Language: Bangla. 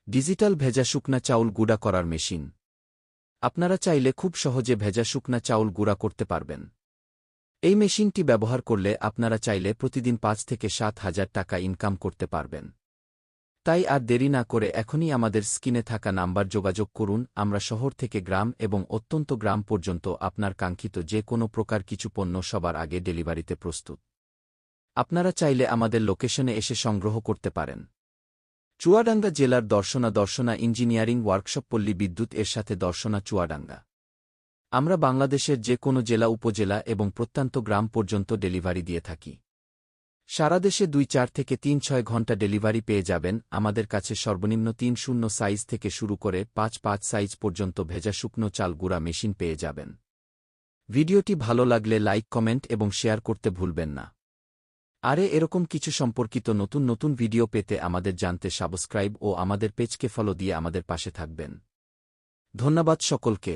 ডিজিটাল ভেজা শুকনা চাউল গুঁড়া করার মেশিন। আপনারা চাইলে খুব সহজে ভেজা শুকনা চাউল গুঁড়া করতে পারবেন। এই মেশিনটি ব্যবহার করলে আপনারা চাইলে প্রতিদিন ৫ থেকে ৭,০০০ টাকা ইনকাম করতে পারবেন। তাই আর দেরি না করে এখনই আমাদের স্ক্রিনে থাকা নাম্বার যোগাযোগ করুন। আমরা শহর থেকে গ্রাম এবং অত্যন্ত গ্রাম পর্যন্ত আপনার কাঙ্ক্ষিত যে কোনো প্রকার কিছু পণ্য সবার আগে ডেলিভারিতে প্রস্তুত। আপনারা চাইলে আমাদের লোকেশনে এসে সংগ্রহ করতে পারেন। চুয়াডাঙ্গা জেলার দর্শনা ইঞ্জিনিয়ারিং ওয়ার্কশপ, পল্লী বিদ্যুৎ এর সাথে দর্শনা চুয়াডাঙ্গা। আমরা বাংলাদেশের যে কোনো জেলা, উপজেলা এবং প্রত্যন্ত গ্রাম পর্যন্ত ডেলিভারি দিয়ে থাকি। সারা দেশে ২-৪ থেকে ৩-৬ ঘণ্টা ডেলিভারি পেয়ে যাবেন। আমাদের কাছে সর্বনিম্ন ৩-০ সাইজ থেকে শুরু করে ৫-৫ সাইজ পর্যন্ত ভেজা শুকনো চাল গুঁড়া মেশিন পেয়ে যাবেন। ভিডিওটি ভালো লাগলে লাইক, কমেন্ট এবং শেয়ার করতে ভুলবেন না। আরে এরকম কিছু সম্পর্কিত নতুন নতুন ভিডিও পেতে আমাদের জানতে সাবস্ক্রাইব ও আমাদের পেজকে ফলো দিয়ে আমাদের পাশে থাকবেন। ধন্যবাদ সকলকে।